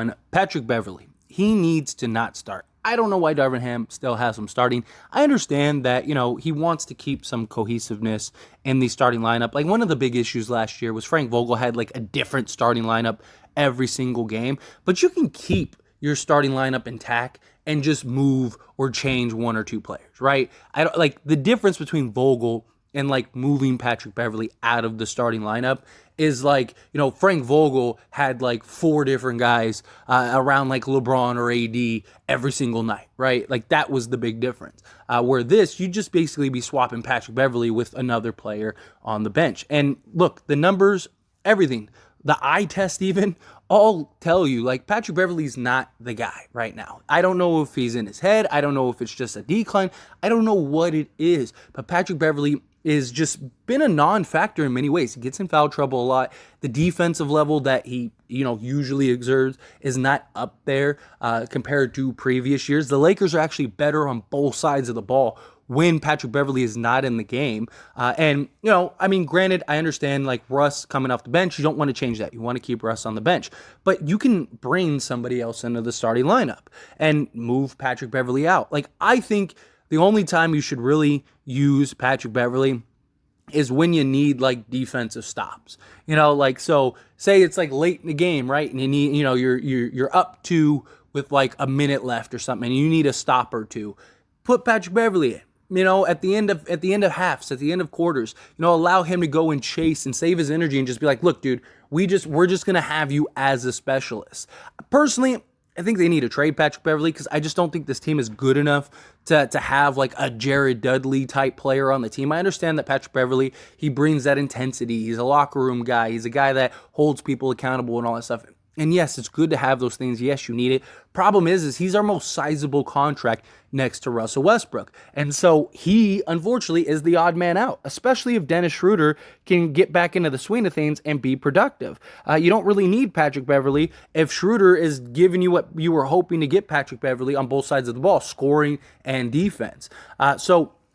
on Patrick Beverley. He needs to not start. I don't know why Darvin Ham still has him starting. I understand that, he wants to keep some cohesiveness in the starting lineup. Like, one of the big issues last year was Frank Vogel had like a different starting lineup every single game, but you can keep your starting lineup intact and just move or change one or two players, right? I don't like the difference between Vogel and like moving Patrick Beverley out of the starting lineup is like, Frank Vogel had like four different guys around like LeBron or AD every single night, right? Like that was the big difference. Where this, you just basically be swapping Patrick Beverley with another player on the bench. And look, the numbers, everything, the eye test even, all tell you like Patrick Beverley's not the guy right now. I don't know if he's in his head. I don't know if it's just a decline. I don't know what it is, but Patrick Beverley is just been a non-factor in many ways. He gets in foul trouble a lot. The defensive level that he, usually exerts is not up there compared to previous years. The Lakers are actually better on both sides of the ball when Patrick Beverley is not in the game. Granted, I understand like Russ coming off the bench. You don't want to change that. You want to keep Russ on the bench. But you can bring somebody else into the starting lineup and move Patrick Beverley out. Like, I think the only time you should really use Patrick Beverley is when you need like defensive stops. So say it's like late in the game, right? And you need, you're up two with like a minute left or something, and you need a stop or two. Put Patrick Beverley in. At the end of halves, at the end of quarters, allow him to go and chase and save his energy and just be like, look, dude, we're just gonna have you as a specialist. Personally, I think they need to trade Patrick Beverley because I just don't think this team is good enough to have like a Jared Dudley type player on the team. I understand that Patrick Beverley, he brings that intensity. He's a locker room guy. He's a guy that holds people accountable and all that stuff. And yes, it's good to have those things. Yes, you need it. Problem is he's our most sizable contract next to Russell Westbrook. And so he, unfortunately, is the odd man out, especially if Dennis Schroeder can get back into the swing of things and be productive. You don't really need Patrick Beverley if Schroeder is giving you what you were hoping to get Patrick Beverley on both sides of the ball, scoring and defense.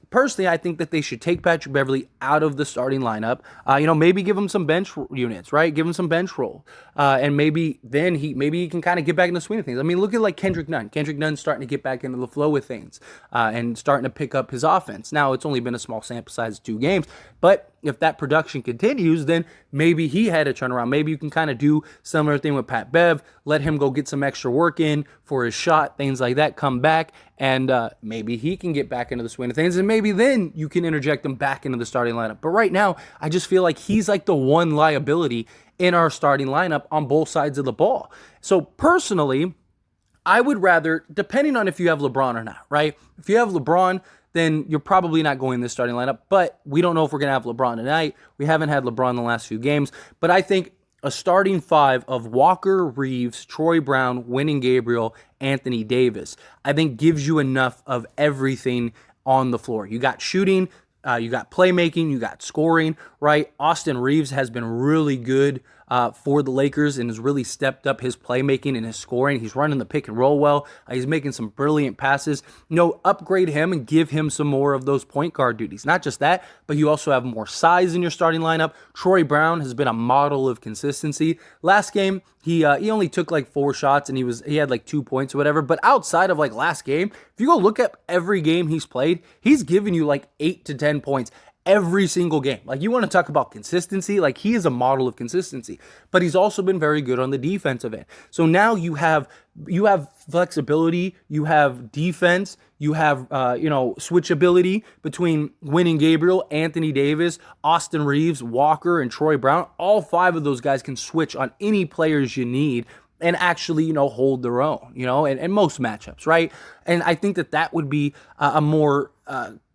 Personally, I think that they should take Patrick Beverley out of the starting lineup. Maybe give him some bench units, right? Give him some bench roll, and maybe he can kind of get back in the swing of things. I mean, look at like Kendrick Nunn. Kendrick Nunn's starting to get back into the flow of things and starting to pick up his offense. Now, it's only been a small sample size of 2 games, but if that production continues, then maybe he had a turnaround. Maybe you can kind of do similar thing with Pat Bev, let him go get some extra work in for his shot, things like that, come back, and maybe he can get back into the swing of things, and maybe then you can interject him back into the starting lineup. But right now, I just feel like he's like the one liability in our starting lineup on both sides of the ball. So personally, I would rather, depending on if you have LeBron or not, right? If you have LeBron, then you're probably not going in this starting lineup. But we don't know if we're going to have LeBron tonight. We haven't had LeBron in the last few games. But I think a starting 5 of Walker, Reeves, Troy Brown, Wenyen Gabriel, Anthony Davis, I think gives you enough of everything on the floor. You got shooting, you got playmaking, you got scoring, right? Austin Reeves has been really good for the Lakers and has really stepped up his playmaking and his scoring. He's running the pick and roll well. He's making some brilliant passes. Upgrade him and give him some more of those point guard duties. Not just that, but you also have more size in your starting lineup. Troy Brown has been a model of consistency. Last game, he only took like 4 shots and he had like 2 points or whatever. But outside of like last game, if you go look at every game he's played, he's given you like 8 to 10 points every single game. Like, you want to talk about consistency, like he is a model of consistency, but he's also been very good on the defensive end. So now you have flexibility, you have defense, you have switchability between Wenyen Gabriel, Anthony Davis, Austin Reeves, Walker, and Troy Brown. All 5 of those guys can switch on any players you need and actually, hold their own, and most matchups, right? And I think that would be a more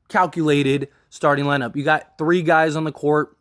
calculated starting lineup. You got 3 guys on the court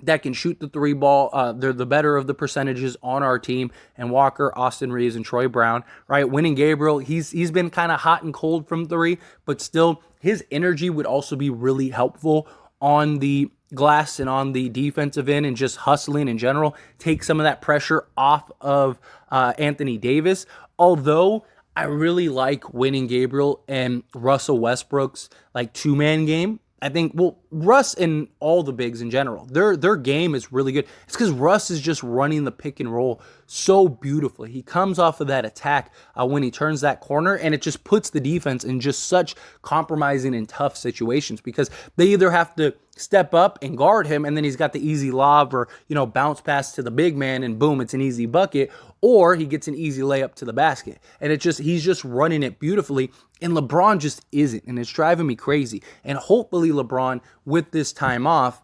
that can shoot the 3 ball. They're the better of the percentages on our team. And Walker, Austin Reeves, and Troy Brown, right? Wenyen Gabriel, he's been kind of hot and cold from 3, but still his energy would also be really helpful on the glass and on the defensive end and just hustling in general. Take some of that pressure off of Anthony Davis. Although I really like Wenyen Gabriel and Russell Westbrook's like 2-man game. I think, Russ and all the bigs in general, their game is really good. It's because Russ is just running the pick and roll so beautifully. He comes off of that attack when he turns that corner, and it just puts the defense in just such compromising and tough situations because they either have to step up and guard him, and then he's got the easy lob or, bounce pass to the big man, and boom, it's an easy bucket, or he gets an easy layup to the basket. And he's just running it beautifully, and LeBron just isn't, and it's driving me crazy. And hopefully LeBron, with this time off,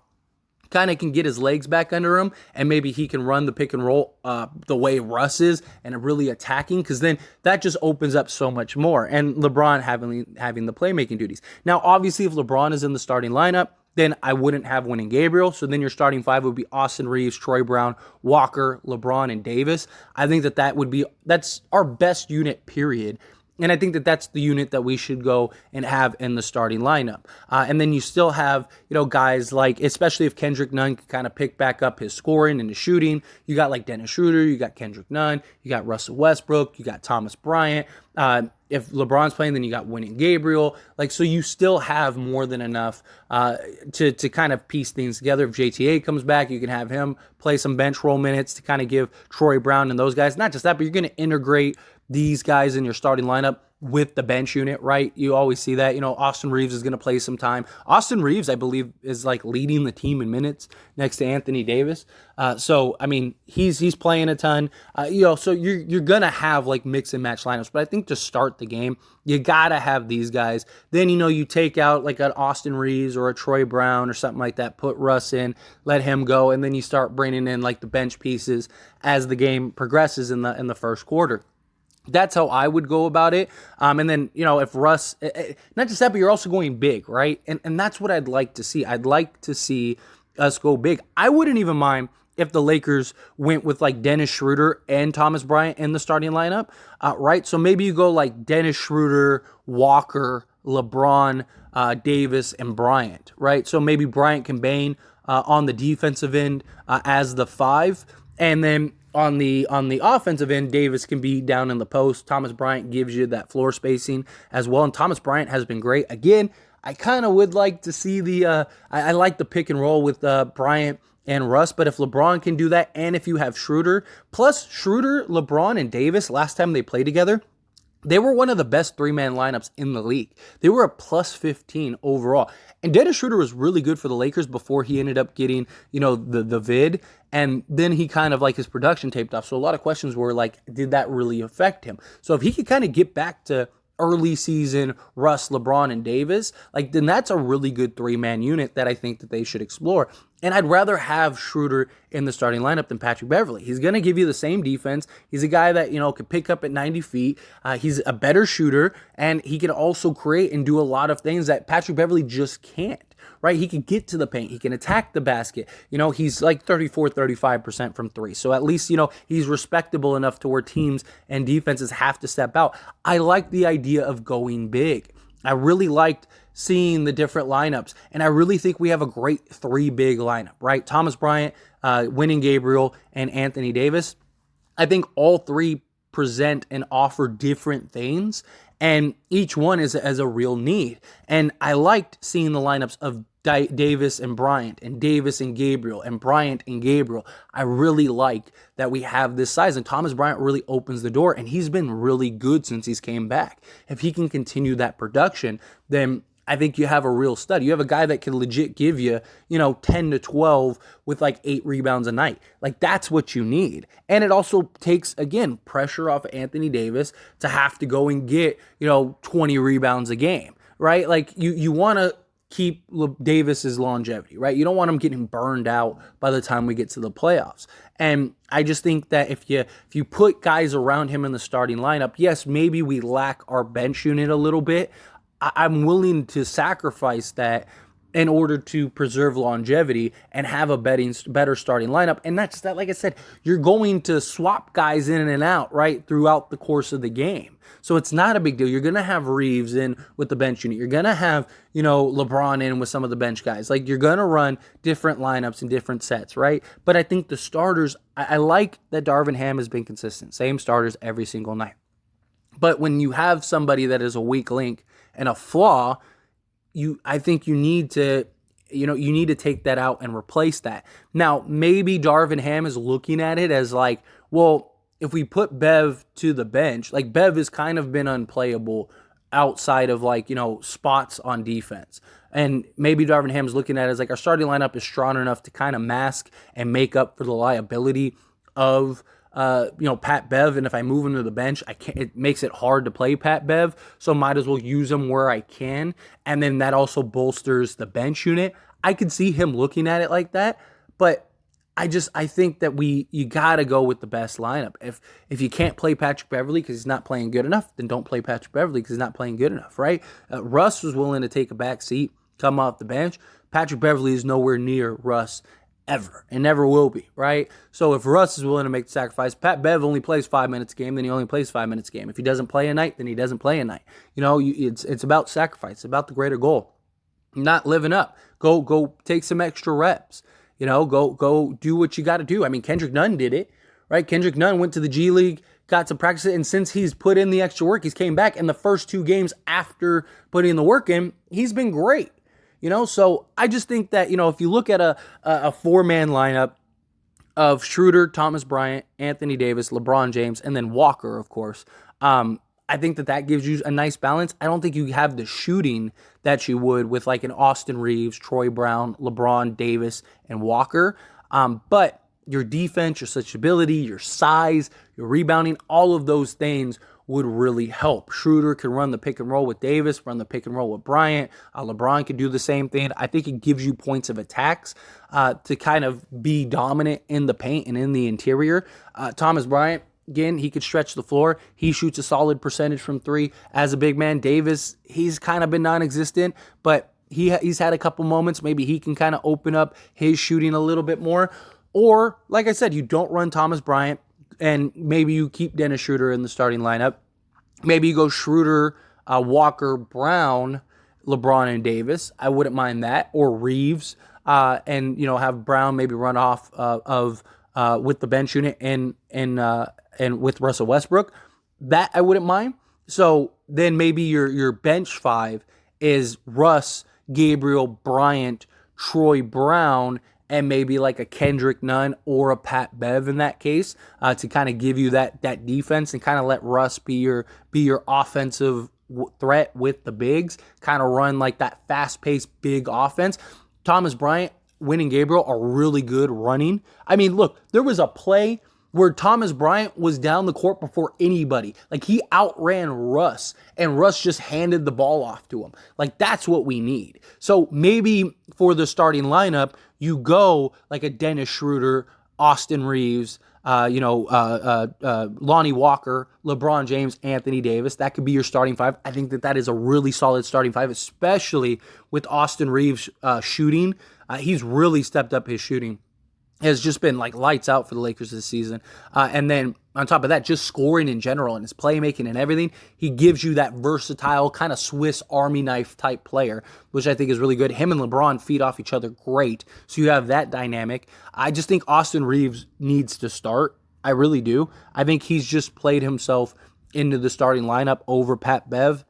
kind of can get his legs back under him, and maybe he can run the pick and roll the way Russ is and really attacking, because then that just opens up so much more. And LeBron having the playmaking duties. Now, obviously, if LeBron is in the starting lineup, then I wouldn't have Winning Gabriel. So then your starting five would be Austin Reeves, Troy Brown, Walker, LeBron, and Davis. I think that's our best unit, period. And I think that's the unit that we should go and have in the starting lineup. And then you still have, guys like, especially if Kendrick Nunn can kind of pick back up his scoring and his shooting. You got like Dennis Schroeder, you got Kendrick Nunn, you got Russell Westbrook, you got Thomas Bryant. If LeBron's playing, then you got Winning Gabriel. So you still have more than enough to kind of piece things together. If JTA comes back, you can have him play some bench role minutes to kind of give Troy Brown and those guys. Not just that, but you're going to integrate these guys in your starting lineup with the bench unit, right? You always see that. Austin Reeves is going to play some time. Austin Reeves, I believe, is like leading the team in minutes next to Anthony Davis. So I mean, he's playing a ton. So you're going to have like mix and match lineups. But I think to start the game, you got to have these guys. Then, you take out like an Austin Reeves or a Troy Brown or something like that, put Russ in, let him go, and then you start bringing in like the bench pieces as the game progresses in the first quarter. That's how I would go about it. And then, if Russ, not just that, but you're also going big, right? And that's what I'd like to see. I'd like to see us go big. I wouldn't even mind if the Lakers went with like Dennis Schroeder and Thomas Bryant in the starting lineup, right? So maybe you go like Dennis Schroeder, Walker, LeBron, Davis, and Bryant, right? So maybe Bryant can bang on the defensive end as the five, and then on the offensive end, Davis can be down in the post. Thomas Bryant gives you that floor spacing as well, and Thomas Bryant has been great. Again, I kind of would like to see I like the pick and roll with Bryant and Russ, but if LeBron can do that, and if you have Schroeder, plus Schroeder, LeBron, and Davis, last time they played together, they were one of the best three-man lineups in the league. They were a plus 15 overall. And Dennis Schroeder was really good for the Lakers before he ended up getting, the vid. And then he kind of like his production taped off. So a lot of questions were like, did that really affect him? So if he could kind of get back to early season Russ, LeBron, and Davis, then that's a really good three-man unit that I think that they should explore. And I'd rather have Schroeder in the starting lineup than Patrick Beverley. He's going to give you the same defense. He's a guy that, can pick up at 90 feet. He's a better shooter, and he can also create and do a lot of things that Patrick Beverley just can't, right? He can get to the paint. He can attack the basket. He's like 35% from three. So at least, he's respectable enough to where teams and defenses have to step out. I like the idea of going big. I really liked seeing the different lineups, and I really think we have a great three big lineup, right? Thomas Bryant, Winning Gabriel, and Anthony Davis. I think all three present and offer different things, and each one is a real need. And I liked seeing the lineups of Davis and Bryant, and Davis and Gabriel, and Bryant and Gabriel. I really like that we have this size, and Thomas Bryant really opens the door, and he's been really good since he's came back. If he can continue that production, then I think you have a real stud. You have a guy that can legit give you, 10 to 12 with like 8 rebounds a night. That's what you need. And it also takes, again, pressure off of Anthony Davis to have to go and get, 20 rebounds a game, right? You want to keep Davis's longevity, right? You don't want him getting burned out by the time we get to the playoffs. And I just think that if you put guys around him in the starting lineup, yes, maybe we lack our bench unit a little bit. I'm willing to sacrifice that in order to preserve longevity and have a better starting lineup. And that's that, like I said, you're going to swap guys in and out, right, throughout the course of the game. So it's not a big deal. You're going to have Reeves in with the bench unit. You're going to have, LeBron in with some of the bench guys. You're going to run different lineups and different sets, right? But I think the starters, I like that Darvin Ham has been consistent. Same starters every single night. But when you have somebody that is a weak link and a flaw, I think you need to take that out and replace that. Now, maybe Darvin Ham is looking at it as well, if we put Bev to the bench, like Bev has kind of been unplayable outside of like, spots on defense. And maybe Darvin Ham's looking at it as like our starting lineup is strong enough to kind of mask and make up for the liability of Pat Bev. And if I move him to the bench, it makes it hard to play Pat Bev. So might as well use him where I can. And then that also bolsters the bench unit. I could see him looking at it like that, but I think that you gotta go with the best lineup. If you can't play Patrick Beverley because he's not playing good enough, then don't play Patrick Beverley because he's not playing good enough, right? Russ was willing to take a back seat, come off the bench. Patrick Beverley is nowhere near Russ ever and never will be, right? So if Russ is willing to make the sacrifice, Pat Bev only plays 5 minutes a game, then he only plays 5 minutes a game. If he doesn't play a night, then he doesn't play a night. It's about sacrifice. It's about the greater goal. Not living up. Go take some extra reps. Go do what you got to do. I mean, Kendrick Nunn did it, right? Kendrick Nunn went to the G League, got to practice it, and since he's put in the extra work, he's came back, and the first 2 games after putting the work in, he's been great. So I just think that, if you look at a 4-man lineup of Schroeder, Thomas Bryant, Anthony Davis, LeBron James, and then Walker, of course, I think that gives you a nice balance. I don't think you have the shooting that you would with like an Austin Reeves, Troy Brown, LeBron, Davis, and Walker. But your defense, your switchability, your size, your rebounding, all of those things would really help. Schroeder can run the pick and roll with Davis, run the pick and roll with Bryant. LeBron can do the same thing. I think it gives you points of attacks to kind of be dominant in the paint and in the interior. Thomas Bryant, again, he could stretch the floor. He shoots a solid percentage from 3 as a big man. Davis, he's kind of been non-existent, but he's had a couple moments. Maybe he can kind of open up his shooting a little bit more. Or, like I said, you don't run Thomas Bryant, and maybe you keep Dennis Schroeder in the starting lineup. Maybe you go Schroeder, Walker, Brown, LeBron, and Davis. I wouldn't mind that. Or Reeves, and have Brown maybe run off with the bench unit and with Russell Westbrook. That I wouldn't mind. So then maybe your bench 5 is Russ, Gabriel, Bryant, Troy Brown, and maybe like a Kendrick Nunn or a Pat Bev in that case, to kind of give you that defense and kind of let Russ be your offensive threat with the bigs, kind of run like that fast-paced big offense. Thomas Bryant, Wynn, and Gabriel are really good running. I mean, look, there was a play where Thomas Bryant was down the court before anybody. Like, he outran Russ, and Russ just handed the ball off to him. Like, that's what we need. So maybe for the starting lineup, you go like a Dennis Schroeder, Austin Reeves, Lonnie Walker, LeBron James, Anthony Davis. That could be your starting 5. I think that is a really solid starting 5, especially with Austin Reeves shooting. He's really stepped up his shooting. Has just been like lights out for the Lakers this season. And then on top of that, just scoring in general and his playmaking and everything, he gives you that versatile kind of Swiss Army knife type player, which I think is really good. Him and LeBron feed off each other great. So you have that dynamic. I just think Austin Reeves needs to start. I really do. I think he's just played himself into the starting lineup over Pat Bev.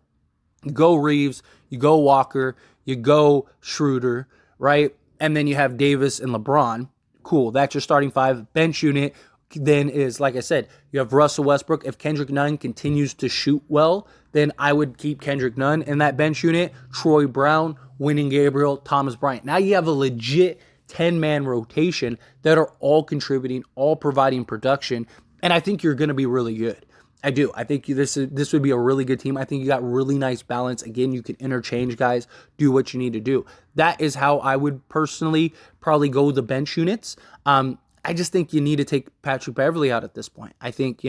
You go Reeves, you go Walker, you go Schroeder, right? And then you have Davis and LeBron. Cool, that's your starting 5. Bench unit then is, like I said, you have Russell Westbrook. If Kendrick Nunn continues to shoot well, then I would keep Kendrick Nunn in that bench unit. Troy Brown, Wynn, Gabriel, Thomas Bryant. Now you have a legit 10-man rotation that are all contributing, all providing production, and I think you're going to be really good. I do. I think this would be a really good team. I think you got really nice balance. Again, you can interchange guys, do what you need to do. That is how I would personally probably go the bench units. I just think you need to take Patrick Beverley out at this point. I think,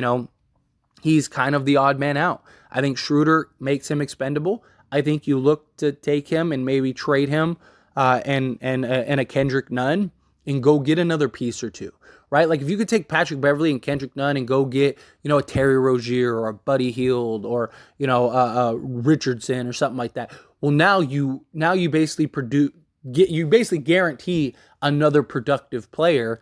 he's kind of the odd man out. I think Schroeder makes him expendable. I think you look to take him and maybe trade him and a Kendrick Nunn and go get another piece or two. Right? Like, if you could take Patrick Beverley and Kendrick Nunn and go get, a Terry Rozier or a Buddy Hield or, a Richardson or something like that. Well, now you basically guarantee another productive player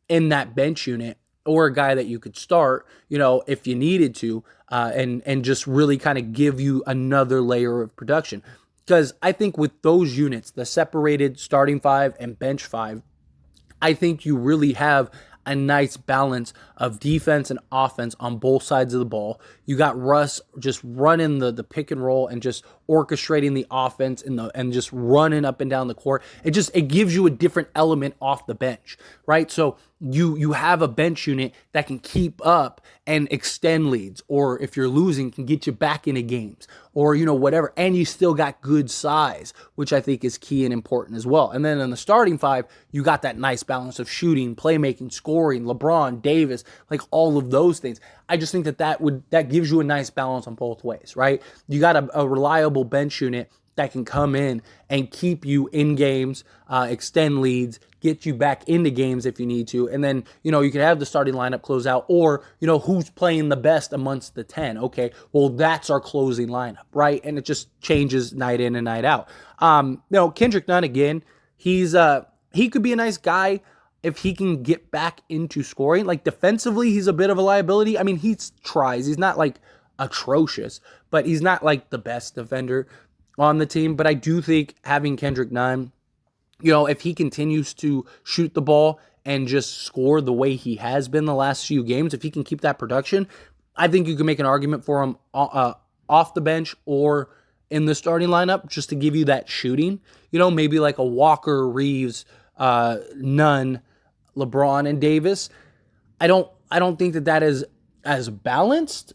in that bench unit, or a guy that you could start, if you needed to, and just really kind of give you another layer of production. Because I think with those units, the separated starting 5 and bench 5, I think you really have a nice balance of defense and offense on both sides of the ball. You got Russ just running the pick and roll and just orchestrating the offense and just running up and down the court. It gives you a different element off the bench, right? So you have a bench unit that can keep up and extend leads, or if you're losing, can get you back into games, or whatever. And you still got good size, which I think is key and important as well. And then in the starting five, you got that nice balance of shooting, playmaking, scoring, LeBron, Davis, like all of those things. I just think that gives you a nice balance on both ways, right? You got a reliable bench unit that can come in and keep you in games, extend leads, get you back into games if you need to. And then, you can have the starting lineup close out, or, who's playing the best amongst the 10. Okay, well, that's our closing lineup, right? And it just changes night in and night out. Kendrick Nunn, again, he could be a nice guy if he can get back into scoring. Like defensively, he's a bit of a liability. I mean, he tries. He's not like atrocious, but he's not like the best defender on the team. But I do think having Kendrick Nunn, if he continues to shoot the ball and just score the way he has been the last few games, if he can keep that production, I think you can make an argument for him off the bench or in the starting lineup just to give you that shooting. Maybe like a Walker, Reeves, Nunn, LeBron, and Davis. I don't think that is as balanced,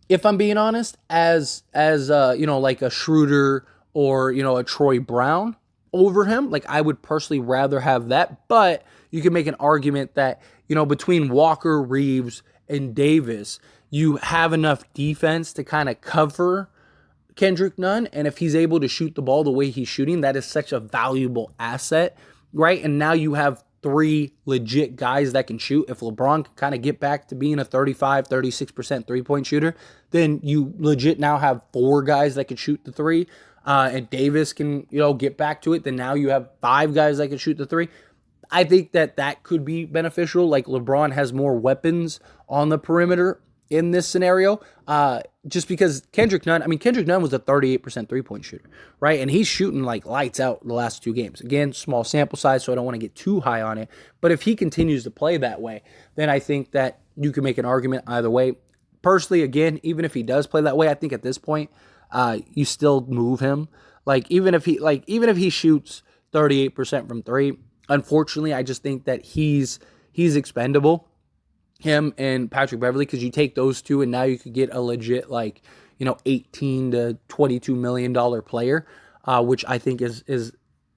if I'm being honest, as like a Schroeder or a Troy Brown over him. Like, I would personally rather have that, but you can make an argument that, between Walker, Reeves, and Davis, you have enough defense to kind of cover Kendrick Nunn, and if he's able to shoot the ball the way he's shooting, that is such a valuable asset, right? And now you have three legit guys that can shoot. If LeBron can kind of get back to being a 35, 36% three-point shooter, then you legit now have four guys that can shoot the three. And Davis can, get back to it, then now you have five guys that can shoot the three. I think that could be beneficial. Like, LeBron has more weapons on the perimeter in this scenario, just because Kendrick Nunn was a 38% three-point shooter, right? And he's shooting like lights out the last two games. Again, small sample size, so I don't want to get too high on it. But if he continues to play that way, then I think that you can make an argument either way. Personally, again, even if he does play that way, I think at this point, you still move him. Like, even if he shoots 38% from three, unfortunately, I just think that he's expendable, him and Patrick Beverley, because you take those two and now you could get a legit 18 to $22 million player, which I think is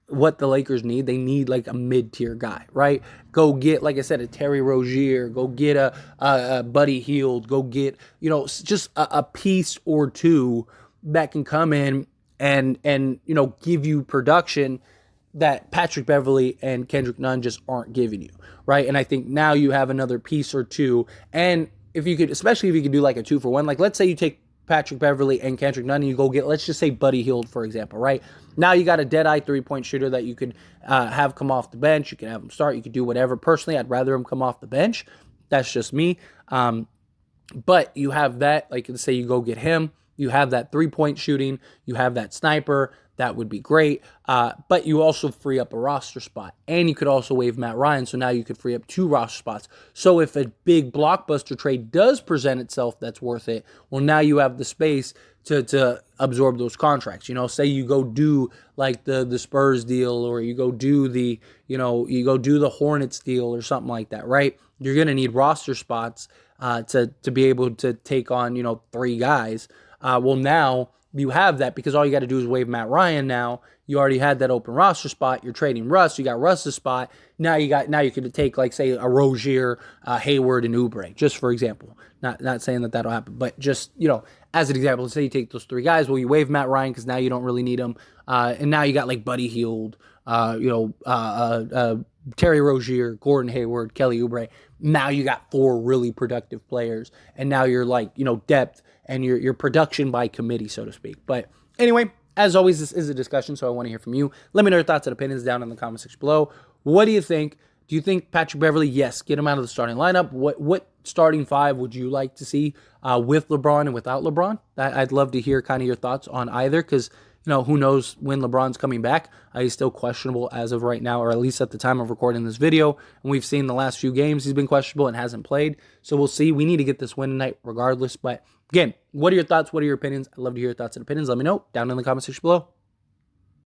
what the Lakers need. They need like a mid-tier guy, right? Go get, like I said, a Terry Rozier, go get a Buddy Hield, go get, just a piece or two that can come in and give you production that Patrick Beverley and Kendrick Nunn just aren't giving you, right? And I think now you have another piece or two. And especially if you could do like a 2-for-1, like let's say you take Patrick Beverley and Kendrick Nunn and you go get, let's just say Buddy Hield, for example, right? Now you got a dead-eye three-point shooter that you could have come off the bench. You can have him start. You could do whatever. Personally, I'd rather him come off the bench. That's just me. But you have that, like let's say you go get him. You have that three-point shooting. You have that sniper. That would be great. But you also free up a roster spot. And you could also waive Matt Ryan, so now you could free up 2 roster spots. So if a big blockbuster trade does present itself that's worth it, well, now you have the space to absorb those contracts. Say you go do like the Spurs deal, or you go do the Hornets deal or something like that, right? You're going to need roster spots to be able to take on, 3 guys. Well, now you have that because all you got to do is waive Matt Ryan now. You already had that open roster spot. You're trading Russ. You got Russ's spot. Now you could take, like, say, a Rozier, Hayward, and Oubre, just for example. Not saying that that'll happen, but just, as an example, let's say you take those 3 guys. Well, you waive Matt Ryan because now you don't really need him. And now you got, like, Buddy Hield, Terry Rozier, Gordon Hayward, Kelly Oubre. Now you got 4 really productive players. And now you're, like, depth and your production by committee, so to speak. But anyway, as always, this is a discussion, so I want to hear from you. Let me know your thoughts and opinions down in the comment section below. What do you think? Do you think Patrick Beverley, yes, get him out of the starting lineup? What starting 5 would you like to see with LeBron and without LeBron? I'd love to hear kind of your thoughts on either, because, Who knows when LeBron's coming back. He's still questionable as of right now, or at least at the time of recording this video. And we've seen the last few games he's been questionable and hasn't played. So we'll see. We need to get this win tonight regardless. But again, what are your thoughts? What are your opinions? I'd love to hear your thoughts and opinions. Let me know down in the comment section below.